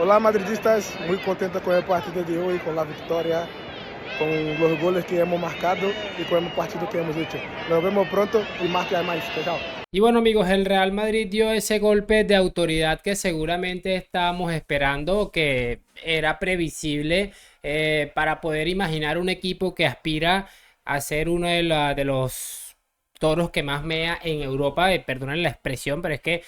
Olá, madridistas, muy contento con el partido de hoy, con la victoria, con los goles que hemos marcado y con el partido que hemos hecho. Nos vemos pronto y más que hay más. Chao. Y bueno amigos, el Real Madrid dio ese golpe de autoridad que seguramente estábamos esperando, que era previsible para poder imaginar un equipo que aspira a ser uno de los toros que más mea en Europa. Perdonen la expresión, pero es que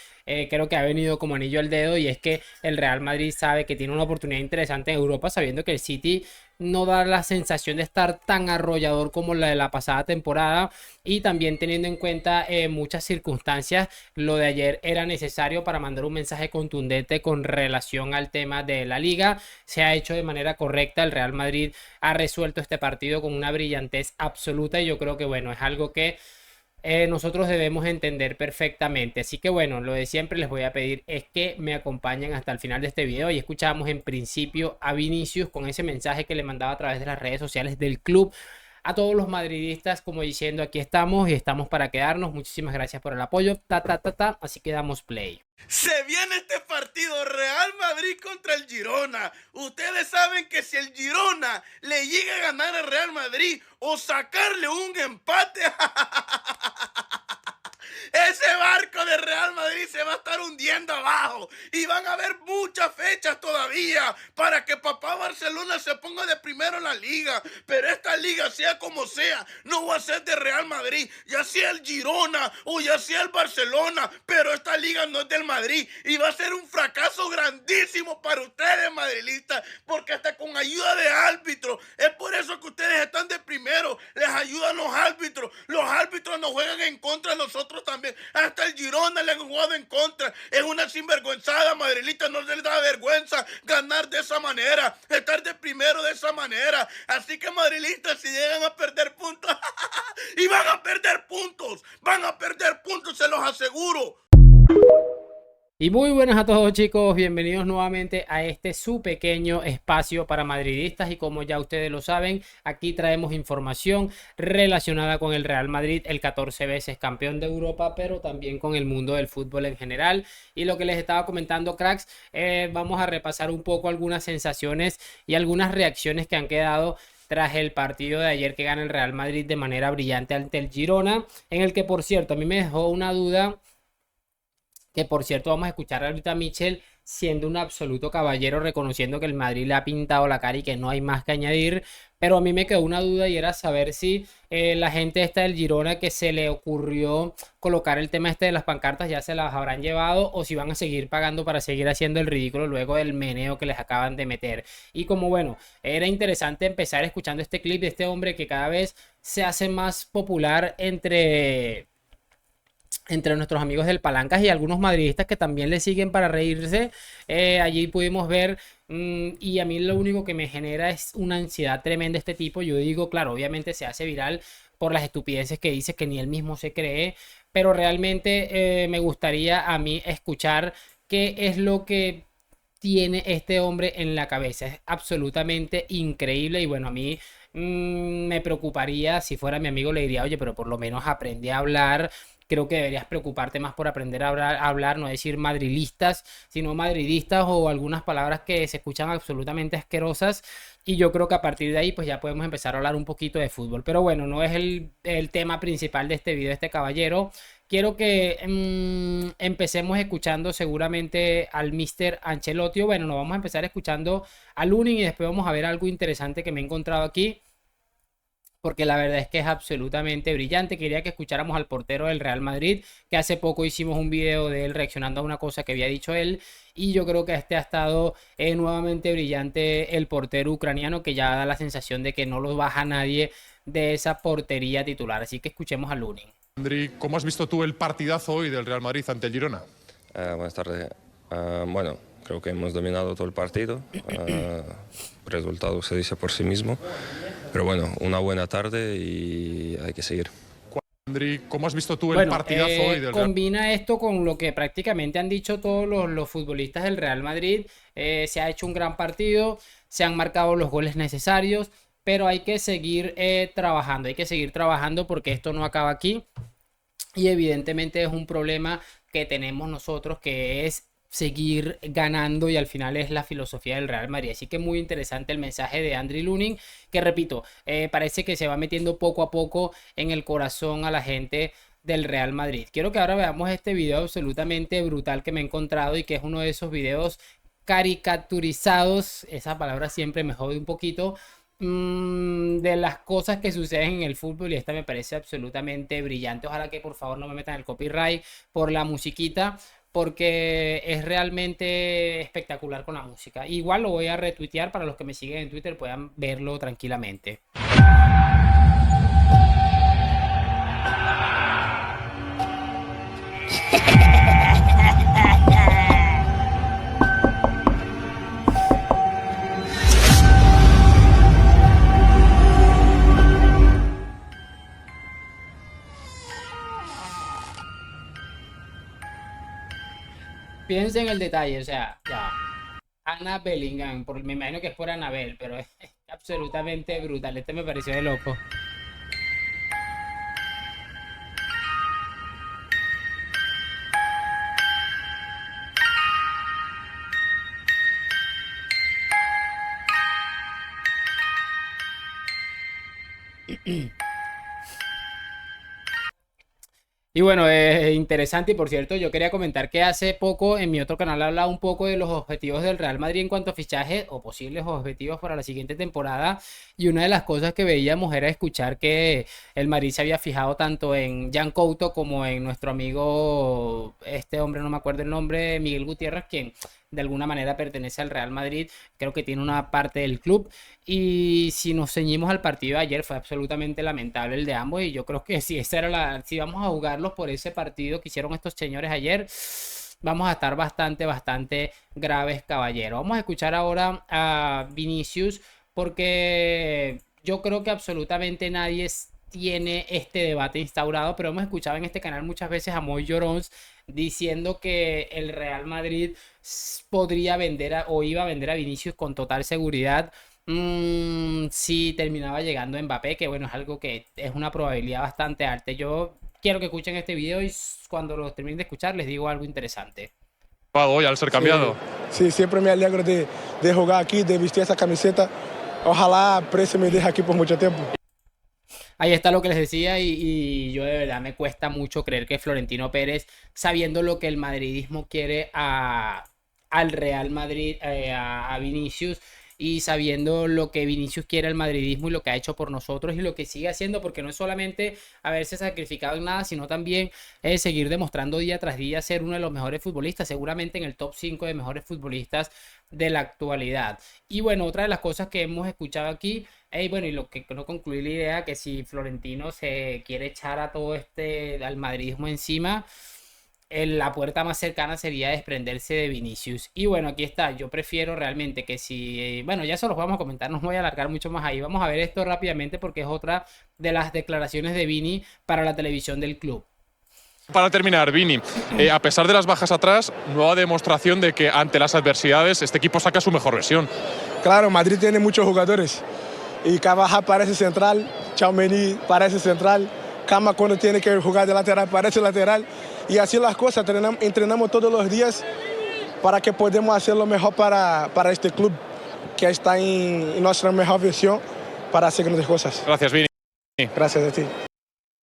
creo que ha venido como anillo al dedo, y es que el Real Madrid sabe que tiene una oportunidad interesante en Europa, sabiendo que el City no da la sensación de estar tan arrollador como la de la pasada temporada, y también teniendo en cuenta muchas circunstancias. Lo de ayer era necesario para mandar un mensaje contundente con relación al tema de la liga. Se ha hecho de manera correcta, el Real Madrid ha resuelto este partido con una brillantez absoluta, y yo creo que bueno, es algo que nosotros debemos entender perfectamente. Así que bueno, lo de siempre, les voy a pedir es que me acompañen hasta el final de este video. Y escuchamos en principio a Vinicius con ese mensaje que le mandaba a través de las redes sociales del club a todos los madridistas, como diciendo: aquí estamos y estamos para quedarnos. Muchísimas gracias por el apoyo. Así que damos play. Se viene este partido Real Madrid contra el Girona. Ustedes saben que si el Girona le llega a ganar al Real Madrid o sacarle un empate, ese barco de Real Madrid se va a estar hundiendo abajo. Y van a haber muchas fechas todavía para que papá Barcelona se ponga de primero en la liga. Pero esta liga, sea como sea, no va a ser de Real Madrid, ya sea el Girona o ya sea el Barcelona. Pero esta liga no es del Madrid y va a ser un fracaso grandísimo para ustedes, madrilistas, porque hasta con ayuda de árbitros. Es por eso que ustedes están de primero. Les ayudan los árbitros. Los árbitros nos juegan en contra de nosotros también. Hasta el Girona le han jugado en contra. Es una sinvergüenzada, madrilista. No se les da vergüenza ganar de esa manera, estar de primero de esa manera. Así que, madrilistas, si llegan a perder puntos y van a perder puntos, se los aseguro. Y muy buenas a todos, chicos, bienvenidos nuevamente a este su pequeño espacio para madridistas. Y como ya ustedes lo saben, aquí traemos información relacionada con el Real Madrid, el 14 veces campeón de Europa, pero también con el mundo del fútbol en general. Y lo que les estaba comentando, cracks, vamos a repasar un poco algunas sensaciones y algunas reacciones que han quedado tras el partido de ayer, que gana el Real Madrid de manera brillante ante el Girona, en el que, por cierto, a mí me dejó una duda, que por cierto vamos a escuchar ahorita a Michel siendo un absoluto caballero, reconociendo que el Madrid le ha pintado la cara y que no hay más que añadir. Pero a mí me quedó una duda, y era saber si la gente esta del Girona, que se le ocurrió colocar el tema este de las pancartas, ya se las habrán llevado, o si van a seguir pagando para seguir haciendo el ridículo luego del meneo que les acaban de meter. Y como bueno, era interesante empezar escuchando este clip de este hombre que cada vez se hace más popular entre nuestros amigos del Palancas y algunos madridistas que también le siguen para reírse. Allí pudimos ver, y a mí lo único que me genera es una ansiedad tremenda este tipo. Yo digo, claro, obviamente se hace viral por las estupideces que dice, que ni él mismo se cree, pero realmente me gustaría a mí escuchar qué es lo que tiene este hombre en la cabeza. Es absolutamente increíble, y bueno, a mí me preocuparía. Si fuera mi amigo, le diría: oye, pero por lo menos aprende a hablar. Creo que deberías preocuparte más por aprender a hablar, no decir madrilistas, sino madridistas, o algunas palabras que se escuchan absolutamente asquerosas. Y yo creo que a partir de ahí pues ya podemos empezar a hablar un poquito de fútbol. Pero bueno, no es el tema principal de este video, este caballero. Quiero que empecemos escuchando seguramente al Mr. Ancelotti. Bueno, nos vamos a empezar escuchando a Lunin, y después vamos a ver algo interesante que me he encontrado aquí, porque la verdad es que es absolutamente brillante. Quería que escucháramos al portero del Real Madrid, que hace poco hicimos un video de él reaccionando a una cosa que había dicho él, y yo creo que este ha estado nuevamente brillante, el portero ucraniano, que ya da la sensación de que no lo baja nadie de esa portería titular. Así que escuchemos a Lunin. Andri, ¿cómo has visto tú el partidazo hoy del Real Madrid ante el Girona? Buenas tardes. Bueno, creo que hemos dominado todo el partido. El resultado se dice por sí mismo. Pero bueno, una buena tarde y hay que seguir. Andri, ¿cómo has visto tú el partidazo hoy del Real Madrid? Combina esto con lo que prácticamente han dicho todos los futbolistas del Real Madrid. Se ha hecho un gran partido, se han marcado los goles necesarios, pero hay que seguir trabajando, porque esto no acaba aquí. Y evidentemente es un problema que tenemos nosotros, que es seguir ganando y al final es la filosofía del Real Madrid. Así que muy interesante el mensaje de Andriy Lunin, que repito, parece que se va metiendo poco a poco en el corazón a la gente del Real Madrid. Quiero que ahora veamos este video absolutamente brutal que me he encontrado y que es uno de esos videos caricaturizados, esa palabra siempre me jode un poquito, de las cosas que suceden en el fútbol, y esta me parece absolutamente brillante. Ojalá que por favor no me metan el copyright por la musiquita, porque es realmente espectacular con la música. Igual lo voy a retuitear para los que me siguen en Twitter puedan verlo tranquilamente. Piensen en el detalle, o sea, ya. Anna Bellingham, me imagino que es por Anabel, pero es absolutamente brutal. Este me pareció de loco. Y bueno, es interesante y por cierto, yo quería comentar que hace poco en mi otro canal hablaba un poco de los objetivos del Real Madrid en cuanto a fichajes o posibles objetivos para la siguiente temporada, y una de las cosas que veíamos era escuchar que el Madrid se había fijado tanto en Jan Couto como en nuestro amigo, este hombre no me acuerdo el nombre, Miguel Gutiérrez, quien de alguna manera pertenece al Real Madrid, creo que tiene una parte del club. Y si nos ceñimos al partido de ayer, fue absolutamente lamentable el de ambos, y yo creo que si esa era si vamos a jugarlos por ese partido que hicieron estos señores ayer, vamos a estar bastante graves, caballero. Vamos a escuchar ahora a Vinicius, porque yo creo que absolutamente nadie tiene este debate instaurado, pero hemos escuchado en este canal muchas veces a Moy Llorons diciendo que el Real Madrid podría vender o iba a vender a Vinicius con total seguridad si terminaba llegando Mbappé, que bueno, es algo que es una probabilidad bastante alta. Yo quiero que escuchen este video y cuando lo terminen de escuchar les digo algo interesante. Hoy al ser cambiado. Sí, siempre me alegro de jugar aquí, de vestir esa camiseta. Ojalá Presi me deje aquí por mucho tiempo. Ahí está lo que les decía, y yo de verdad me cuesta mucho creer que Florentino Pérez, sabiendo lo que el madridismo quiere al Real Madrid, a Vinicius, y sabiendo lo que Vinicius quiere al madridismo y lo que ha hecho por nosotros y lo que sigue haciendo, porque no es solamente haberse sacrificado en nada, sino también seguir demostrando día tras día ser uno de los mejores futbolistas, seguramente en el top 5 de mejores futbolistas de la actualidad. Y bueno, otra de las cosas que hemos escuchado aquí, bueno, y lo que no concluí la idea, que si Florentino se quiere echar a todo al madridismo encima, la puerta más cercana sería desprenderse de Vinicius. Y bueno, aquí está, yo prefiero realmente que si, bueno, ya se los vamos a comentar, no voy a alargar mucho más ahí, vamos a ver esto rápidamente porque es otra de las declaraciones de Vini para la televisión del club. Para terminar, Vini, a pesar de las bajas atrás, nueva demostración de que ante las adversidades este equipo saca su mejor versión. Claro, Madrid tiene muchos jugadores y Carvajal parece central, Tchouaméni parece central, Cama cuando tiene que jugar de lateral parece lateral, y así las cosas, entrenamos todos los días para que podamos hacer lo mejor para este club que está en nuestra mejor versión para hacer grandes cosas. Gracias, Vini. Gracias a ti.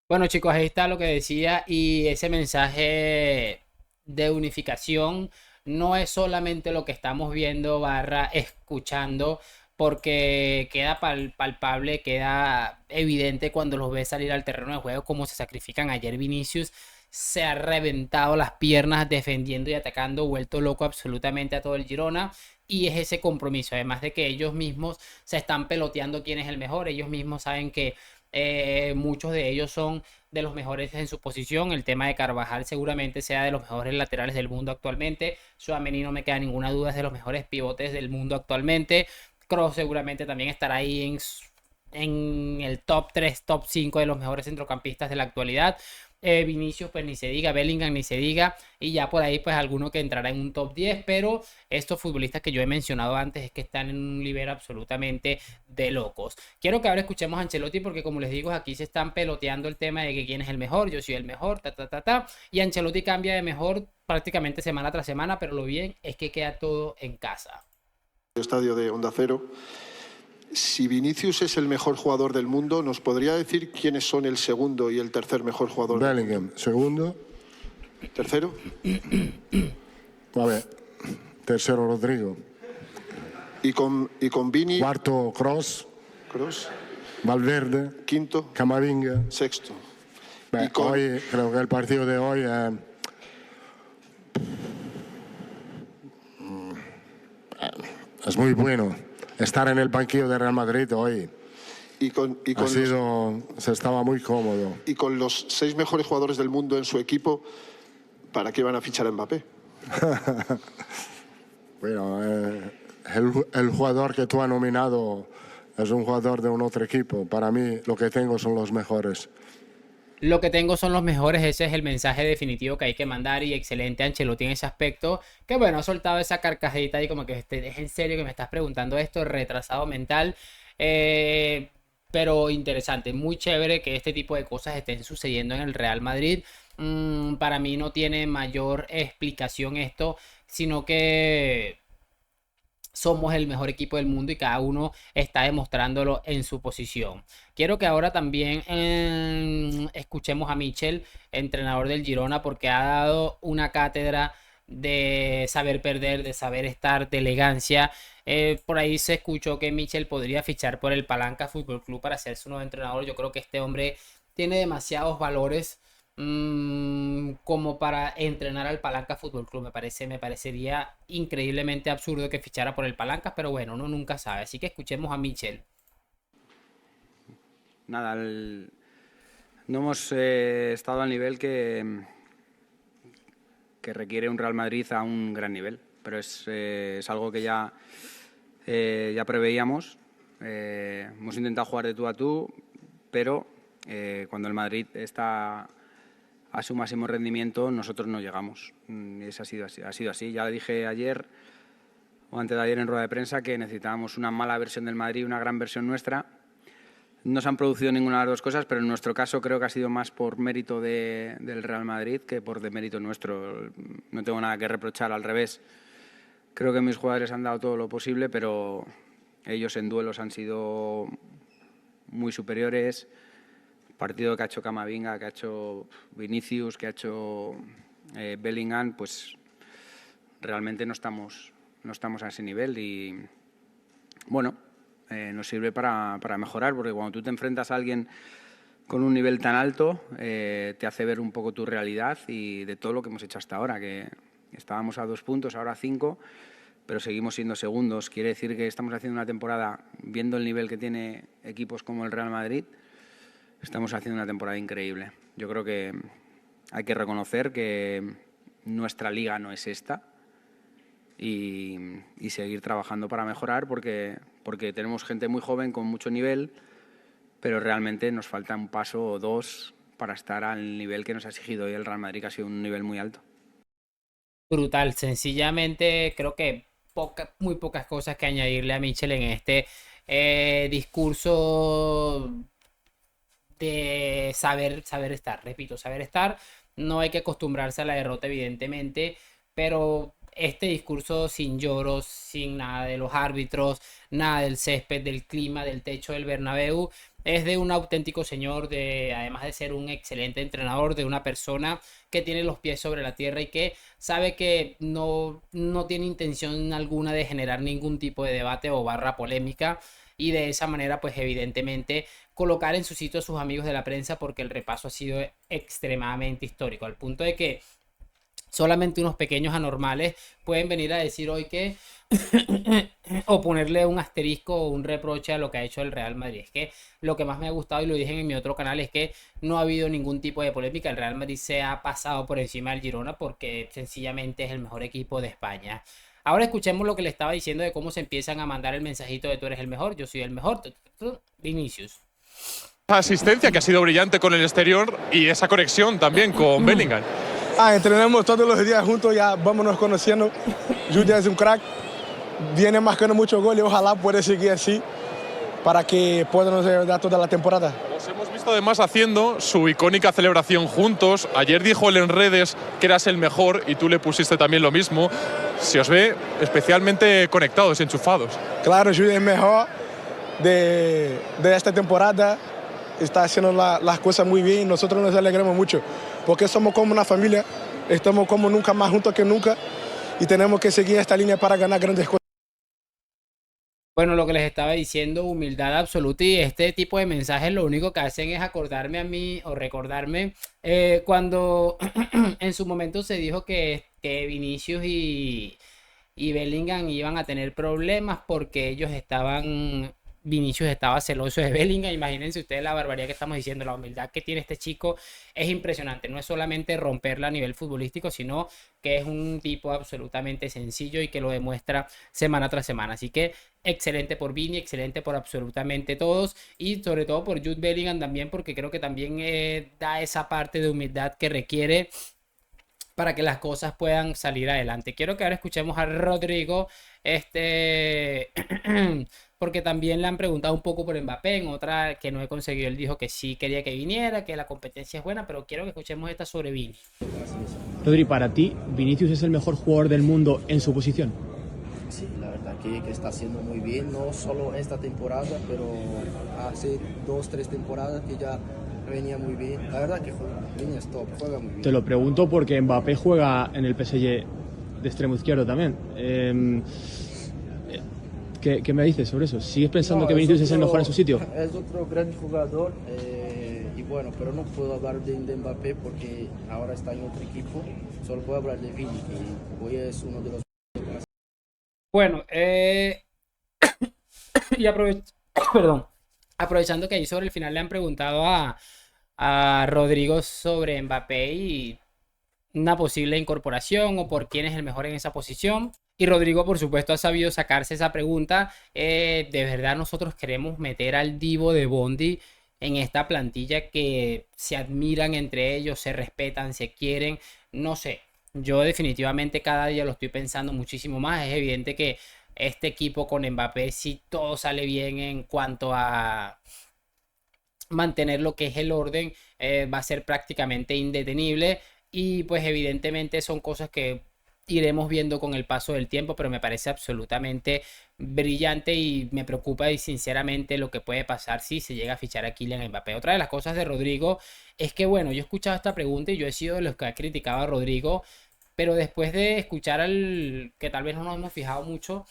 Bueno, chicos, ahí está lo que decía, y ese mensaje de unificación no es solamente lo que estamos viendo / escuchando, porque queda palpable, queda evidente cuando los ves salir al terreno de juego cómo se sacrifican. Ayer Vinicius se ha reventado las piernas defendiendo y atacando, vuelto loco absolutamente a todo el Girona, y es ese compromiso, además de que ellos mismos se están peloteando quién es el mejor, ellos mismos saben que muchos de ellos son de los mejores en su posición. El tema de Carvajal seguramente sea de los mejores laterales del mundo actualmente. Tchouaméni, no me queda ninguna duda, es de los mejores pivotes del mundo actualmente. Kroos seguramente también estará ahí en el top 3, top 5 de los mejores centrocampistas de la actualidad. Vinicius pues ni se diga, Bellingham ni se diga, y ya por ahí pues alguno que entrará en un top 10, pero estos futbolistas que yo he mencionado antes es que están en un nivel absolutamente de locos. Quiero que ahora escuchemos a Ancelotti porque como les digo, aquí se están peloteando el tema de que quién es el mejor, yo soy el mejor, y Ancelotti cambia de mejor prácticamente semana tras semana, pero lo bien es que queda todo en casa. Estadio de Onda Cero. Si Vinicius es el mejor jugador del mundo, ¿nos podría decir quiénes son el segundo y el tercer mejor jugador del mundo? Bellingham, segundo. ¿Tercero? A ver, tercero Rodrigo. Y con Vini, Cuarto Kroos, Valverde, quinto, Camavinga. sexto. Beh, Y con- hoy, creo que el partido de hoy es muy bueno. Estar en el banquillo de Real Madrid hoy se estaba muy cómodo. y con los 6 mejores jugadores del mundo en su equipo, ¿para qué van a fichar a Mbappé? Bueno, el jugador que tú has nominado es un jugador de un otro equipo. Para mí, lo que tengo son los mejores. Lo que tengo son los mejores, ese es el mensaje definitivo que hay que mandar y excelente Ancelotti en ese aspecto, que bueno, ha soltado esa carcajita y como que es en serio que me estás preguntando esto, retrasado mental, pero interesante, muy chévere que este tipo de cosas estén sucediendo en el Real Madrid. Para mí no tiene mayor explicación esto, sino que somos el mejor equipo del mundo y cada uno está demostrándolo en su posición. Quiero que ahora también escuchemos a Michel, entrenador del Girona, porque ha dado una cátedra de saber perder, de saber estar, de elegancia. Por ahí se escuchó que Michel podría fichar por el Palanca Fútbol Club para ser su nuevo entrenador. Yo creo que este hombre tiene demasiados valores como para entrenar al Palanca Fútbol Club. Me parecería increíblemente absurdo que fichara por el Palancas, pero bueno, uno nunca sabe. Así que escuchemos a Michel. Nada, no hemos estado al nivel que requiere un Real Madrid a un gran nivel, pero es algo que ya preveíamos. Hemos intentado jugar de tú a tú, pero cuando el Madrid está a su máximo rendimiento, nosotros no llegamos. Y eso ha sido así. Ya le dije ayer o antes de ayer en rueda de prensa que necesitábamos una mala versión del Madrid y una gran versión nuestra. No se han producido ninguna de las dos cosas, pero en nuestro caso creo que ha sido más por mérito del Real Madrid que por demérito nuestro. No tengo nada que reprochar, al revés. Creo que mis jugadores han dado todo lo posible, pero ellos en duelos han sido muy superiores. El partido que ha hecho Camavinga, que ha hecho Vinicius, que ha hecho Bellingham, pues realmente no estamos a ese nivel y bueno, nos sirve para mejorar, porque cuando tú te enfrentas a alguien con un nivel tan alto, te hace ver un poco tu realidad y de todo lo que hemos hecho hasta ahora, que estábamos a 2 puntos, ahora a 5, pero seguimos siendo segundos. Quiere decir que estamos haciendo una temporada, viendo el nivel que tiene equipos como el Real Madrid, estamos haciendo una temporada increíble. Yo creo que hay que reconocer que nuestra liga no es esta y seguir trabajando para mejorar porque tenemos gente muy joven con mucho nivel, pero realmente nos falta un paso o dos para estar al nivel que nos ha exigido hoy el Real Madrid, que ha sido un nivel muy alto. Brutal, sencillamente creo que muy pocas cosas que añadirle a Michel en este discurso de saber estar. Repito, saber estar. No hay que acostumbrarse a la derrota, evidentemente, pero este discurso sin lloros, sin nada de los árbitros, nada del césped, del clima, del techo del Bernabéu, es de un auténtico señor, además de ser un excelente entrenador, de una persona que tiene los pies sobre la tierra y que sabe que no tiene intención alguna de generar ningún tipo de debate o barra polémica, y de esa manera pues evidentemente colocar en su sitio a sus amigos de la prensa, porque el repaso ha sido extremadamente histórico, al punto de que solamente unos pequeños anormales pueden venir a decir hoy que o ponerle un asterisco o un reproche a lo que ha hecho el Real Madrid. Es que lo que más me ha gustado, y lo dije en mi otro canal, es que no ha habido ningún tipo de polémica. El Real Madrid se ha pasado por encima del Girona porque sencillamente es el mejor equipo de España. Ahora escuchemos lo que le estaba diciendo de cómo se empiezan a mandar el mensajito de tú eres el mejor, yo soy el mejor. Vinicius. asistencia que ha sido brillante con el exterior y esa conexión también con Bellingham. Entrenamos todos los días juntos, ya vámonos conociendo. Jude es un crack, viene marcando muchos goles, ojalá pueda seguir así para que podamos dar toda la temporada. Os hemos visto además haciendo su icónica celebración juntos. Ayer dijo él en redes que eras el mejor y tú le pusiste también lo mismo. Se os ve especialmente conectados, enchufados. Claro, Jude es mejor de esta temporada, está haciendo las cosas muy bien, nosotros nos alegramos mucho, porque somos como una familia, estamos como nunca más juntos que nunca y tenemos que seguir esta línea para ganar grandes cosas. Bueno, lo que les estaba diciendo, humildad absoluta, y este tipo de mensajes lo único que hacen es acordarme a mí o recordarme cuando en su momento se dijo que Vinicius y Bellingham iban a tener problemas porque Vinicius estaba celoso de Bellingham. Imagínense ustedes la barbaridad que estamos diciendo, la humildad que tiene este chico es impresionante. No es solamente romperla a nivel futbolístico, sino que es un tipo absolutamente sencillo y que lo demuestra semana tras semana. Así que excelente por Vini, excelente por absolutamente todos y sobre todo por Jude Bellingham también, porque creo que también da esa parte de humildad que requiere para que las cosas puedan salir adelante. Quiero que ahora escuchemos a Rodrigo, porque también le han preguntado un poco por Mbappé, en otra que no he conseguido, él dijo que sí quería que viniera, que la competencia es buena, pero quiero que escuchemos esta sobre Vini. Rodri, para ti, ¿Vinicius es el mejor jugador del mundo en su posición? Sí, la verdad que está haciendo muy bien, no solo esta temporada, pero hace 2-3 temporadas que ya venía muy bien. La verdad que Vini es top, juega muy bien. Te lo pregunto porque Mbappé juega en el PSG de extremo izquierdo también. ¿Qué me dices sobre eso? ¿Sigues pensando que Vinicius es el mejor en su sitio? Es otro gran jugador y bueno, pero no puedo hablar de Mbappé porque ahora está en otro equipo. Solo puedo hablar de Vini, que hoy es uno de los... Bueno, y aprovechando que ahí sobre el final le han preguntado a Rodrigo sobre Mbappé y una posible incorporación o por quién es el mejor en esa posición. Y Rodrigo, por supuesto, ha sabido sacarse esa pregunta. De verdad, nosotros queremos meter al Divo de Bondi en esta plantilla que se admiran entre ellos, se respetan, se quieren. No sé, yo definitivamente cada día lo estoy pensando muchísimo más. Es evidente que este equipo con Mbappé, si todo sale bien en cuanto a mantener lo que es el orden, va a ser prácticamente indetenible. Y pues evidentemente son cosas que iremos viendo con el paso del tiempo, pero me parece absolutamente brillante y me preocupa y sinceramente lo que puede pasar si se llega a fichar a Kylian Mbappé. Otra de las cosas de Rodrigo es que, bueno, yo he escuchado esta pregunta y yo he sido de los que ha criticado a Rodrigo, pero después de escuchar que tal vez no nos hemos fijado mucho,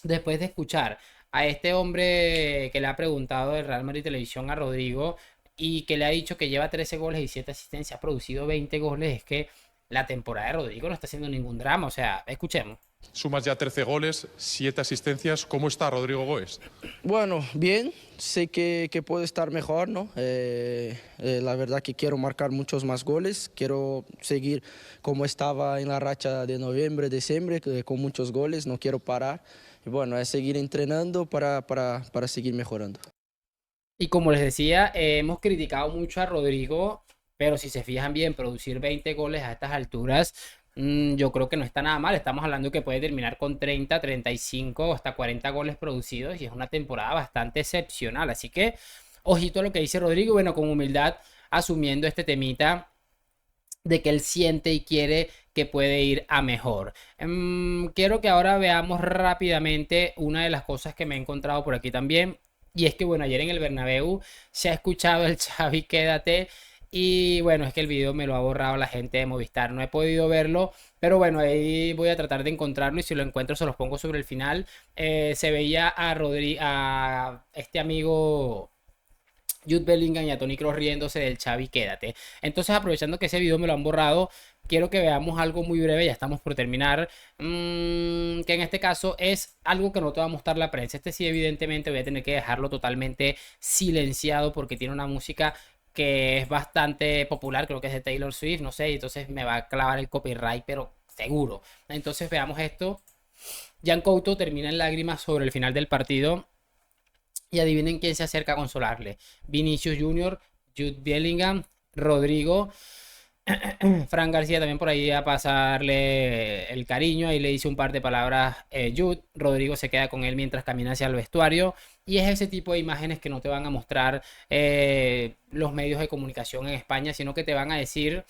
después de escuchar a este hombre que le ha preguntado de Real Madrid Televisión a Rodrigo y que le ha dicho que lleva 13 goles y 7 asistencias, ha producido 20 goles, es que la temporada de Rodrigo no está haciendo ningún drama. O sea, escuchemos. Sumas ya 13 goles, 7 asistencias. ¿Cómo está Rodrigo Goes? Bueno, bien. Sé que puede estar mejor, ¿no? La verdad que quiero marcar muchos más goles. Quiero seguir como estaba en la racha de noviembre, diciembre, con muchos goles. No quiero parar. Y bueno, es seguir entrenando para seguir mejorando. Y como les decía, hemos criticado mucho a Rodrigo, pero si se fijan bien, producir 20 goles a estas alturas, yo creo que no está nada mal. Estamos hablando que puede terminar con 30, 35 hasta 40 goles producidos y es una temporada bastante excepcional. Así que, ojito a lo que dice Rodrigo, bueno, con humildad, asumiendo este temita de que él siente y quiere que puede ir a mejor. Quiero que ahora veamos rápidamente una de las cosas que me he encontrado por aquí también. Y es que, bueno, ayer en el Bernabéu se ha escuchado el Xavi Quédate. Y bueno, es que el video me lo ha borrado la gente de Movistar, no he podido verlo, pero bueno, ahí voy a tratar de encontrarlo y si lo encuentro se los pongo sobre el final. Se veía a este amigo Jude Bellingham y a Toni Kroos riéndose del Xavi Quédate. Entonces, aprovechando que ese video me lo han borrado, quiero que veamos algo muy breve, ya estamos por terminar, que en este caso es algo que no te va a mostrar la prensa. Este sí, evidentemente voy a tener que dejarlo totalmente silenciado porque tiene una música que es bastante popular, creo que es de Taylor Swift, no sé, entonces me va a clavar el copyright, pero seguro. Entonces veamos esto. Jan Couto termina en lágrimas sobre el final del partido Y adivinen quién se acerca a consolarle. Vinicius Junior, Jude Bellingham, Rodrigo, Fran García también por ahí a pasarle el cariño. Ahí le dice un par de palabras Jude. Rodrigo se queda con él mientras camina hacia el vestuario. Y es ese tipo de imágenes que no te van a mostrar los medios de comunicación en España, sino que te van a decir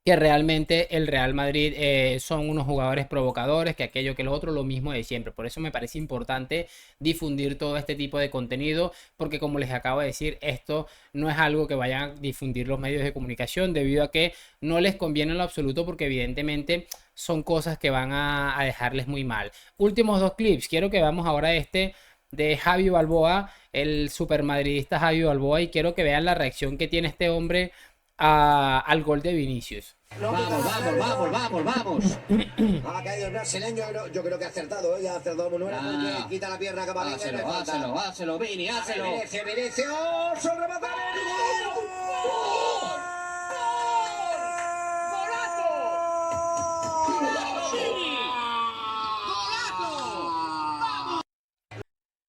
que realmente el Real Madrid son unos jugadores provocadores, que aquello, que lo otro, lo mismo de siempre. Por eso me parece importante difundir todo este tipo de contenido, porque como les acabo de decir, esto no es algo que vayan a difundir los medios de comunicación, debido a que no les conviene en lo absoluto, porque evidentemente son cosas que van a dejarles muy mal. Últimos 2 clips, quiero que veamos ahora este de Javi Balboa, el supermadridista Javi Balboa, y quiero que vean la reacción que tiene este hombre al gol de Vinicius. Vamos. Ha caído el brasileño, yo creo que ha acertado, ha acertado Munuera porque quita la pierna a Camavinga. Hácelo, Vini, hácelo. Vinicius, ¡golazo!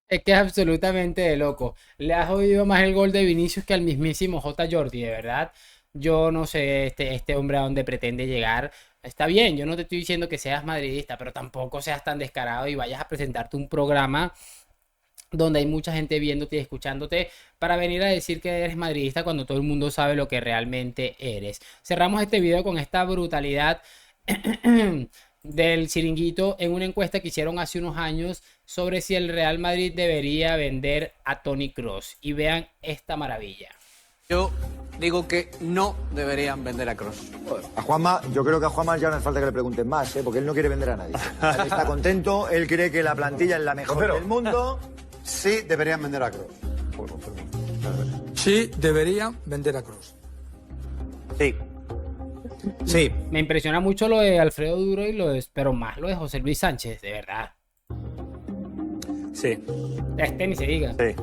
Es que es absolutamente de loco. Le has oído más el gol de Vinicius que al mismísimo J. Jordi, de verdad. Yo no sé este hombre a dónde pretende llegar. Está bien, yo no te estoy diciendo que seas madridista, pero tampoco seas tan descarado y vayas a presentarte un programa donde hay mucha gente viéndote y escuchándote para venir a decir que eres madridista cuando todo el mundo sabe lo que realmente eres. Cerramos este video con esta brutalidad del Chiringuito en una encuesta que hicieron hace unos años sobre si el Real Madrid debería vender a Toni Kroos. Y vean esta maravilla. Yo digo que no deberían vender a Kroos. A Juanma, yo creo que a Juanma ya no hace falta que le pregunten más, porque él no quiere vender a nadie. Él está contento, él cree que la plantilla es la mejor del mundo. Sí, deberían vender a Kroos. Sí, deberían vender a Kroos. Sí. Sí. Me impresiona mucho lo de Alfredo Duro pero más lo de José Luis Sánchez, de verdad. Sí. Ni se diga. Sí.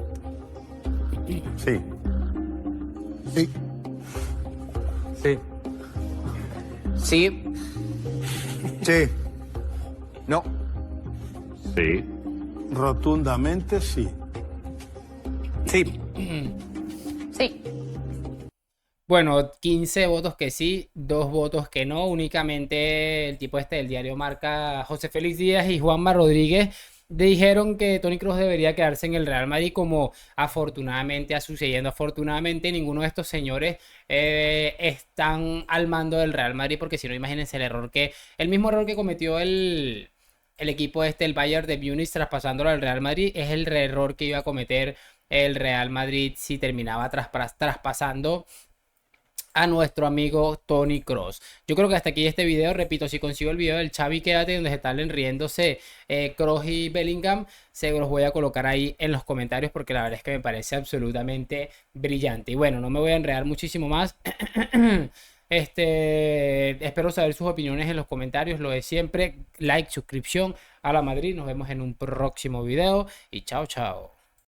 Sí. Sí. Sí. Sí. Sí. No. Sí. Rotundamente sí. Sí. Sí. Bueno, 15 votos que sí, 2 votos que no. Únicamente el tipo del diario Marca, José Félix Díaz y Juanma Rodríguez, dijeron que Toni Kroos debería quedarse en el Real Madrid, como afortunadamente ha sucediendo. Afortunadamente ninguno de estos señores están al mando del Real Madrid, porque si no, imagínense el mismo error que cometió el equipo el Bayern de Múnich traspasándolo al Real Madrid, es el error que iba a cometer el Real Madrid si terminaba traspasando a nuestro amigo Toni Kroos. Yo creo que hasta aquí este video. Repito, si consigo el video del Xavi Quédate, donde se están riéndose Kroos y Bellingham, se los voy a colocar ahí en los comentarios, porque la verdad es que me parece absolutamente brillante. Y bueno, no me voy a enredar muchísimo más. Espero saber sus opiniones en los comentarios. Lo de siempre, like, suscripción a la Madrid. Nos vemos en un próximo video y chao, chao.